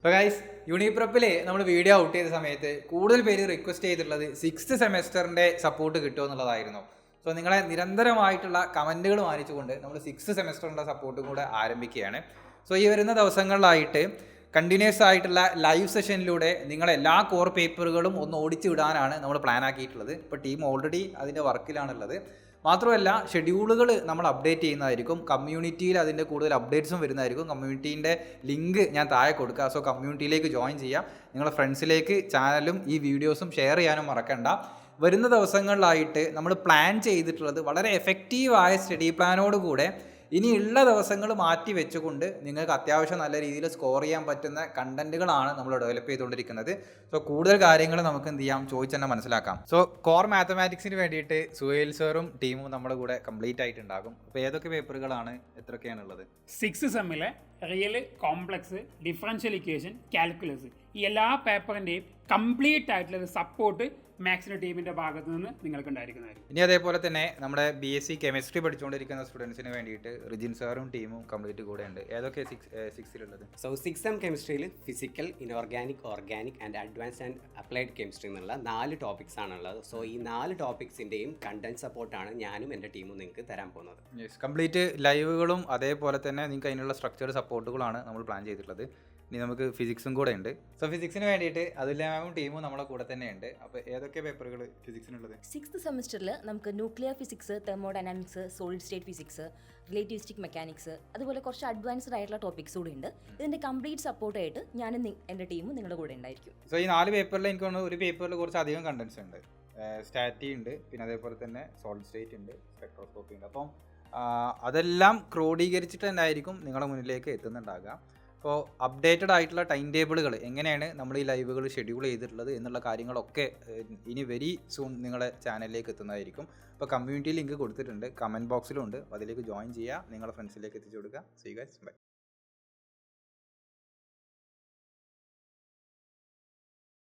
അപ്പോൾ ഗൈസ് യൂണിപ്രപ്പിൽ നമ്മൾ video out ചെയ്ത സമയത്ത് കൂടുതൽ പേര് റിക്വസ്റ്റ് ചെയ്തിട്ടുള്ളത് 6th സെമസ്റ്ററിൻ്റെ സപ്പോർട്ട് കിട്ടുമോ എന്നുള്ളതായിരുന്നു. സോ നിങ്ങളെ നിരന്തരമായിട്ടുള്ള കമൻറ്റുകൾ മാനിച്ചുകൊണ്ട് നമ്മൾ 6th സെമസ്റ്ററിൻ്റെ സപ്പോർട്ടും കൂടെ ആരംഭിക്കുകയാണ്. സോ ഈ വരുന്ന ദിവസങ്ങളിലായിട്ട് കണ്ടിന്യൂസ് ആയിട്ടുള്ള ലൈവ് സെഷനിലൂടെ നിങ്ങളെ എല്ലാ കോർ പേപ്പറുകളും ഒന്ന് ഓടിച്ചു വിടാനാണ് നമ്മൾ പ്ലാൻ ആക്കിയിട്ടുള്ളത്. ഇപ്പോൾ ടീം ഓൾറെഡി അതിൻ്റെ വർക്കിലാണുള്ളത്. മാത്രമല്ല ഷെഡ്യൂളുകൾ നമ്മൾ അപ്ഡേറ്റ് ചെയ്യുന്നതായിരിക്കും. കമ്മ്യൂണിറ്റിയിൽ അതിൻ്റെ കൂടുതൽ അപ്ഡേറ്റ്സും വരുന്നതായിരിക്കും. കമ്മ്യൂണിറ്റീൻ്റെ ലിങ്ക് ഞാൻ താഴെ കൊടുക്കുക. സോ കമ്മ്യൂണിറ്റിയിലേക്ക് ജോയിൻ ചെയ്യുക. നിങ്ങളുടെ ഫ്രണ്ട്സിലേക്ക് ചാനലും ഈ വീഡിയോസും ഷെയർ ചെയ്യാനും മറക്കണ്ട. വരുന്ന ദിവസങ്ങളിലായിട്ട് നമ്മൾ പ്ലാൻ ചെയ്തിട്ടുള്ളത് വളരെ എഫക്റ്റീവായ സ്റ്റഡി പ്ലാനോടുകൂടെ ഇനിയുള്ള ദിവസങ്ങൾ മാറ്റി വെച്ചുകൊണ്ട് നിങ്ങൾക്ക് അത്യാവശ്യം നല്ല രീതിയിൽ സ്കോർ ചെയ്യാൻ പറ്റുന്ന കണ്ടന്റുകളാണ് നമ്മൾ ഡെവലപ്പ് ചെയ്തുകൊണ്ടിരിക്കുന്നത്. സോ കൂടുതൽ കാര്യങ്ങൾ നമുക്ക് എന്ത് ചെയ്യാം, ചോദിച്ച് തന്നെ മനസ്സിലാക്കാം. സോ കോർ മാത്തമാറ്റിക്സിന് വേണ്ടിയിട്ട് സുഹേൽ സാറും ടീമും നമ്മുടെ കൂടെ കംപ്ലീറ്റ് ആയിട്ടുണ്ടാകും. അപ്പോൾ ഏതൊക്കെ പേപ്പറുകളാണ്, എത്രയൊക്കെയാണുള്ളത്? 6th സെമ്മിലെ real, complex, differential equation, calculus ഈ എല്ലാ പേപ്പറിൻ്റെയും കംപ്ലീറ്റ് ആയിട്ടുള്ള സപ്പോർട്ട് മാത്സിൻ്റെ ടീമിൻ്റെ ഭാഗത്ത് നിന്ന് നിങ്ങൾക്ക് ഉണ്ടായിരിക്കുന്നതായിരിക്കും. ഇനി അതേപോലെ തന്നെ നമ്മുടെ BSc കെമിസ്ട്രി പഠിച്ചുകൊണ്ടിരിക്കുന്ന സ്റ്റുഡൻസിന് വേണ്ടിയിട്ട് റിജിൻ സാറും ടീമും കംപ്ലീറ്റ് കൂടെ ഉണ്ട്. ഏതൊക്കെ 6th-ലുള്ളത്? സോ 6th കെമിസ്ട്രിയിൽ physical, inorganic, organic and advanced and applied chemistry എന്നുള്ള 4 ടോപ്പിക്സ് ആണുള്ളത്. സോ ഈ 4 ടോപ്പിക്സിൻ്റെയും കണ്ടന്റ് സപ്പോർട്ടാണ് ഞാനും എൻ്റെ ടീമും നിങ്ങൾക്ക് തരാൻ പോകുന്നത്. കംപ്ലീറ്റ് ലൈവുകളും അതേപോലെ തന്നെ നിങ്ങൾക്ക് അതിനുള്ള സ്ട്രക്ചേർഡ് സപ്പോർട്ടുകളാണ് നമ്മൾ പ്ലാൻ ചെയ്തിട്ടുള്ളത്. ഇനി നമുക്ക് ഫിസിക്സും കൂടെ ഉണ്ട്. സോ ഫിസിക്സിന് വേണ്ടിയിട്ട് അതുല്യമാവും ടീമും നമ്മളെ കൂടെ തന്നെ ഉണ്ട്. അപ്പോൾ ഏതൊക്കെ പേപ്പറുകൾ ഫിസിക്സിനുള്ളത്? 6th സെമസ്റ്ററിൽ നമുക്ക് nuclear physics, thermodynamics, solid state physics, relativistic mechanics, അതുപോലെ കുറച്ച് അഡ്വാൻസ്ഡ് ആയിട്ടുള്ള ടോപ്പിക്സ് കൂടി ഉണ്ട്. ഇതിൻ്റെ കംപ്ലീറ്റ് സപ്പോർട്ടായിട്ട് ഞാനും എൻ്റെ ടീമും നിങ്ങളുടെ കൂടെ ഉണ്ടായിരിക്കും. സോ ഈ 4 പേപ്പറിൽ എനിക്ക് തോന്നുന്നു ഒരു പേപ്പറിൽ കുറച്ച് അധികം കണ്ടൻസ് ഉണ്ട്. സ്റ്റാറ്റി ഉണ്ട്, പിന്നെ അതേപോലെ തന്നെ സോളിഡ് സ്റ്റേറ്റ് ഉണ്ട്, സ്പെക്ട്രോസ്കോപ്പി ഉണ്ട്. അപ്പം അതെല്ലാം ക്രോഡീകരിച്ചിട്ട് തന്നെ ആയിരിക്കും നിങ്ങളുടെ മുന്നിലേക്ക് എത്തുന്നുണ്ടാകുക. അപ്പോൾ അപ്ഡേറ്റഡ് ആയിട്ടുള്ള ടൈം ടേബിളുകൾ എങ്ങനെയാണ് നമ്മൾ ഈ ലൈവുകൾ ഷെഡ്യൂൾ ചെയ്തിട്ടുള്ളത് എന്നുള്ള കാര്യങ്ങളൊക്കെ ഇനി വെരി സൂൺ നിങ്ങളുടെ ചാനലിലേക്ക് എത്തുന്നതായിരിക്കും. അപ്പോൾ കമ്മ്യൂണിറ്റി ലിങ്ക് കൊടുത്തിട്ടുണ്ട്, കമൻറ്റ് ബോക്സിലും ഉണ്ട്. അതിലേക്ക് ജോയിൻ ചെയ്യുക, നിങ്ങളുടെ ഫ്രണ്ട്സിലേക്ക് എത്തിച്ചു കൊടുക്കുക. See guys, by.